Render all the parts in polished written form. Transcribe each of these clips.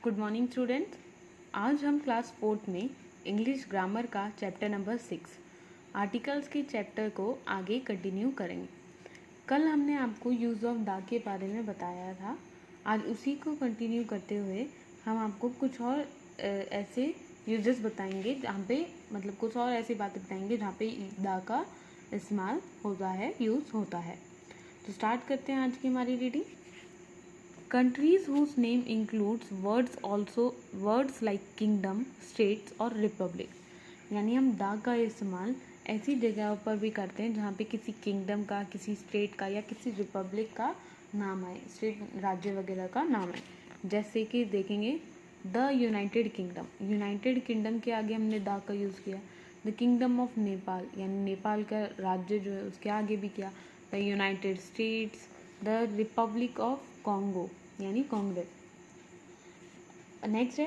Good morning students. आज हम class 4 में इंग्लिश ग्रामर का चैप्टर नंबर 6 आर्टिकल्स के चैप्टर को आगे कंटिन्यू करेंगे। कल हमने आपको यूज़ ऑफ द के बारे में बताया था। आज उसी को कंटिन्यू करते हुए हम आपको कुछ और ऐसे यूजेस बताएंगे जहाँ पे कुछ और ऐसी बातें बताएंगे जहाँ पे द का इस्तेमाल होता है, यूज़ होता है। तो स्टार्ट करते हैं आज की हमारी reading. Countries whose name includes words like kingdom, states और republic, यानी हम द का इस्तेमाल ऐसी जगहों पर भी करते हैं जहाँ पे किसी किंगडम का, किसी स्टेट का या किसी रिपब्लिक का नाम आए, स्टेट राज्य वगैरह का नाम आए। जैसे कि देखेंगे द यूनाइटेड किंगडम के आगे हमने द का यूज़ किया। द किंगडम ऑफ नेपाल, यानी नेपाल का राज्य जो है उसके आगे भी किया। The United States, the Republic of Congo यानी कांगो। नेक्स्ट है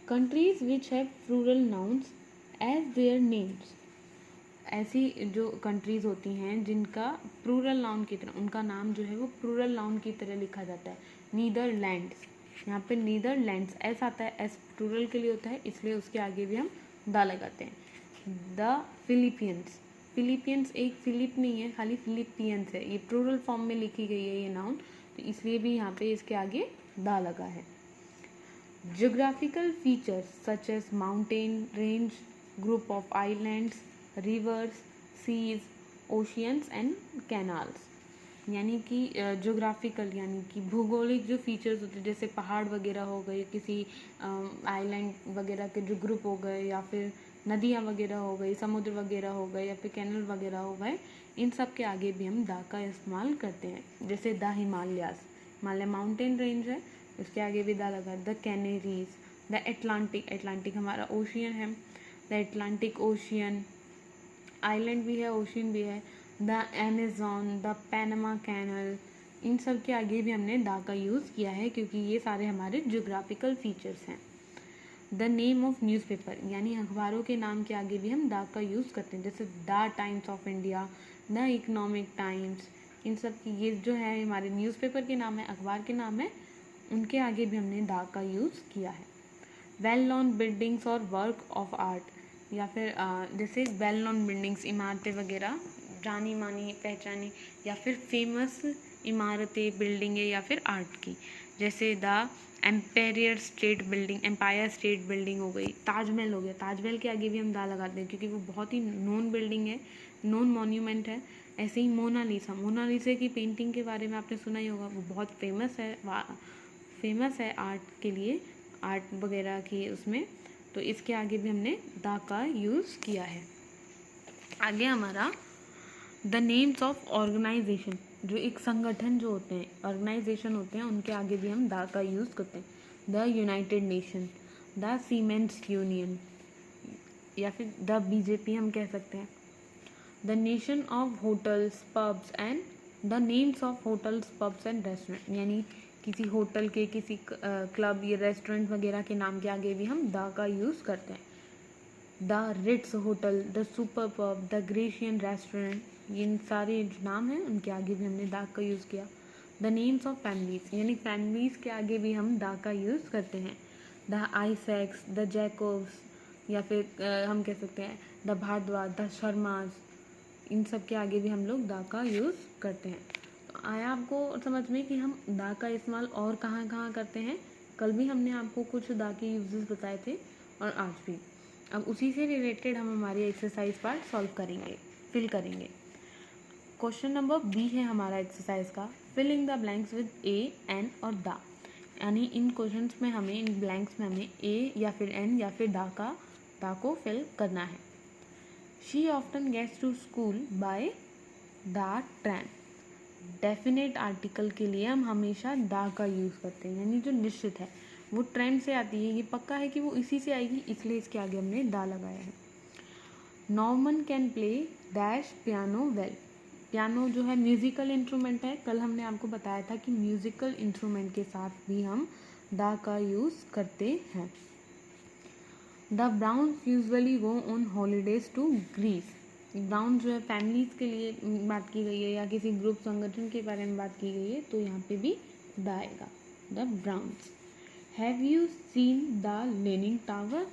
countries which have plural nouns as their names, ऐसी जो कंट्रीज होती हैं जिनका प्लूरल नाउन की तरह, उनका नाम जो है वो प्लूरल नाउन की तरह लिखा जाता है। नीदरलैंड्स, यहाँ पे नीदरलैंड्स एस आता है, एस प्लूरल के लिए होता है, इसलिए उसके आगे भी हम द लगाते हैं। द फिलीपियंस एक फिलिप नहीं है, खाली फिलिपियंस है, ये प्लूरल फॉर्म में लिखी गई है ये नाउन, तो इसलिए भी यहाँ पे इसके आगे द लगा है। Geographical features such as mountain range, group of islands, rivers, seas, oceans and canals, यानी कि जोग्राफिकल यानी कि भूगोलिक जो फीचर्स होते हैं, जैसे पहाड़ वगैरह हो गए, किसी आइलैंड वगैरह के जो ग्रुप हो गए, या फिर नदियाँ वगैरह हो गई, समुद्र वगैरह हो गए, या फिर कैनल वगैरह हो गए, इन सब के आगे भी हम द का इस्तेमाल करते हैं। जैसे द हिमालय माउंटेन रेंज है, उसके आगे भी द लगा। द कैनेरीज, द एटलांटिक हमारा ओशियन है, द एटलांटिक ओशियन, आइलैंड भी है, ओशियन भी है। The Amazon, the Panama Canal, इन सब के आगे भी हमने द का यूज़ किया है क्योंकि ये सारे हमारे ज्योग्राफिकल फीचर्स हैं। द नेम ऑफ न्यूज़पेपर, यानी अखबारों के नाम के आगे भी हम द का यूज़ करते हैं, जैसे the Times of India, the Economic Times, इन सब की ये जो है हमारे न्यूज़पेपर के नाम है, अखबार के नाम है, उनके आगे भी हमने द का यूज़ किया है। वेल नोन बिल्डिंग्स और वर्क ऑफ आर्ट, या फिर जैसे वेल नोन बिल्डिंग्स, इमारतें वगैरह जानी मानी पहचानी, या फिर फेमस इमारतें, बिल्डिंगें या फिर आर्ट की, जैसे द एम्पायर स्टेट बिल्डिंग हो गई, ताजमहल हो गया। ताजमहल के आगे भी हम द लगाते हैं क्योंकि वो बहुत ही नोन बिल्डिंग है, नोन मॉन्यूमेंट है। ऐसे ही मोनालिसा की पेंटिंग के बारे में आपने सुना ही होगा, वो बहुत फेमस है आर्ट के लिए, आर्ट वगैरह की उसमें, तो इसके आगे भी हमने द का यूज़ किया है। आगे हमारा द नेम्स ऑफ ऑर्गेनाइजेशन, जो एक संगठन जो होते हैं, ऑर्गेनाइजेशन होते हैं, उनके आगे भी हम द का यूज़ करते हैं। The United nation, the cements union, या फिर द बीजेपी हम कह सकते हैं। The nation of hotels, pubs and the names of hotels, pubs and restaurant, यानी किसी होटल के, किसी क्लब या रेस्टोरेंट वगैरह के नाम के आगे भी हम द का यूज़ करते हैं। The Ritz hotel, the super pub, the Grecian restaurant, इन सारे जो नाम हैं उनके आगे भी हमने द का यूज़ किया। द नेम्स ऑफ फैमिलीज, यानी फैमिलीज़ के आगे भी हम द का यूज़ करते हैं। द आइसैक्स, द जैकोब्स, या फिर हम कह सकते हैं द भारद्वाज, द शर्माज, इन सब के आगे भी हम लोग द का यूज़ करते हैं। तो आया आपको समझ में कि हम द का इस्तेमाल और कहाँ कहाँ करते हैं। कल भी हमने आपको कुछ द के यूजेस बताए थे और आज भी। अब उसी से रिलेटेड हम हमारी एक्सरसाइज पार्ट फिल करेंगे। क्वेश्चन नंबर बी है हमारा एक्सरसाइज का, fill in the blanks with a, an और द, यानी इन क्वेश्चंस में हमें, इन ब्लैंक्स में हमें ए या फिर एन या फिर द को फिल करना है। She often gets to school by the train, definite article के लिए हम हमेशा द का यूज़ करते हैं, यानी जो निश्चित है, वो ट्रेंड से आती है, ये पक्का है कि वो इसी से आएगी, इसलिए इसके आगे हमने द लगाया है। Norman can play dash piano well, piano जो है म्यूज़िकल इंस्ट्रूमेंट है, कल हमने आपको बताया था कि म्यूज़िकल इंस्ट्रूमेंट के साथ भी हम द का यूज़ करते हैं। The Browns usually go on holidays to Greece, Brown जो है फैमिलीज के लिए बात की गई है या किसी ग्रुप संगठन के बारे में बात की गई है, तो यहाँ पे भी द आएगा, the Browns. Have you seen the leaning tower?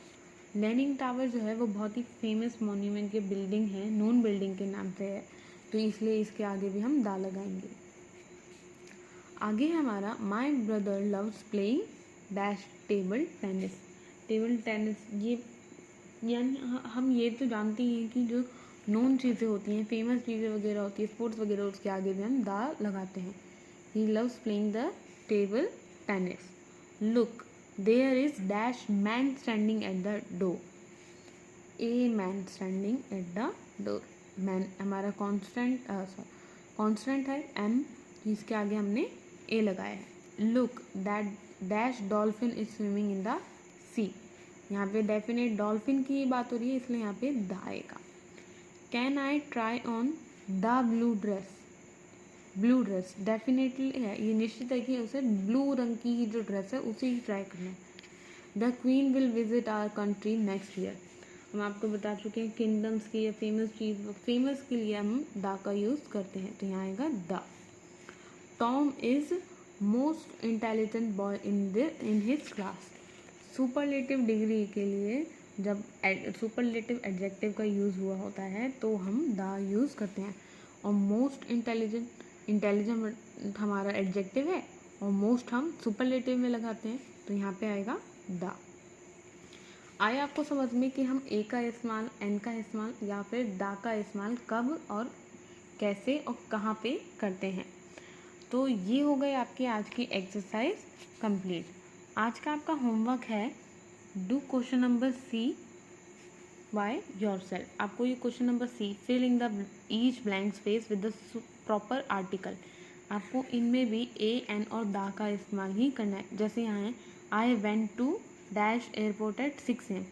Leaning tower जो है वो बहुत ही फेमस मॉन्यूमेंट की बिल्डिंग है, नोन बिल्डिंग के नाम से है, तो इसलिए इसके आगे भी हम दा लगाएंगे। आगे हमारा my brother loves playing dash table tennis. Table tennis ये यानी हम ये तो जानते ही हैं कि जो नोन चीज़ें होती हैं, फेमस चीज़ें वगैरह होती है, स्पोर्ट्स वगैरह, उसके आगे भी हम दा लगाते हैं। He loves playing the table tennis. Look there is dash man standing at the door. A man standing at the door. Man हमारा कॉन्स्टेंट है एम, इसके आगे हमने ए लगाया है। Look that dash dolphin is swimming in the sea. यहाँ पे definite dolphin की बात हो रही है, इसलिए यहाँ पे द आएगा। Can I try on the blue dress? Blue dress definitely है, ये निश्चित है कि उसे ब्लू रंग की ही जो ड्रेस है उसे ही ट्राई करना है। The queen will visit our country next year. हम आपको बता चुके हैं किंगडम्स की या फेमस चीज़, फेमस के लिए हम द का यूज़ करते हैं, तो यहाँ आएगा the. Tom is most intelligent boy in his class. Superlative degree के लिए जब सुपरलेटिव एडजेक्टिव का यूज़ हुआ होता है तो हम द यूज़ करते हैं। और मोस्ट इंटेलिजेंट हमारा एडजेक्टिव है और मोस्ट हम सुपरलेटिव में लगाते हैं, तो यहाँ पे आएगा द। आए आपको समझ में कि हम ए का इस्तेमाल, एन का इस्तेमाल या फिर द का इस्तेमाल कब और कैसे और कहाँ पे करते हैं। तो ये हो गए आपकी आज की एक्सरसाइज कंप्लीट। आज का आपका होमवर्क है do question number C by yourself. आपको ये question number C, fill in the each blank space with the proper article. आपको इनमें भी ए, एन और द का इस्तेमाल ही करना है। जैसे यहाँ है I went to dash airport at 6 AM।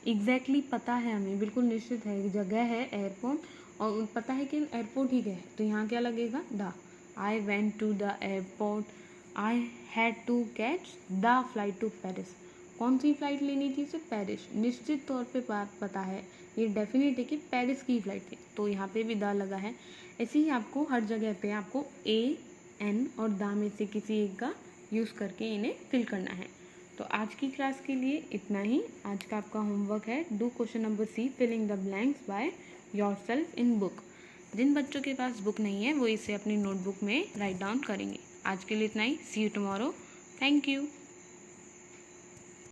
Exactly पता है हमें, बिल्कुल निश्चित है कि जगह है एयरपोर्ट और पता है कि एयरपोर्ट ही गए, तो यहाँ क्या लगेगा the. I went to the airport, I had to catch the flight to Paris. कौन सी फ्लाइट लेनी थी उसे? पेरिस। निश्चित तौर पे बात पता है, ये डेफिनेट है कि पेरिस की फ्लाइट थी, तो यहाँ पे भी द लगा है। ऐसे ही आपको हर जगह पे आपको ए, एन और द में से किसी एक का यूज़ करके इन्हें फिल करना है। तो आज की क्लास के लिए इतना ही। आज का आपका होमवर्क है do question number C, filling the blanks by yourself in book. जिन बच्चों के पास बुक नहीं है वो इसे अपनी नोटबुक में राइट डाउन करेंगे। आज के लिए इतना ही। सी यू टुमारो। Thank you.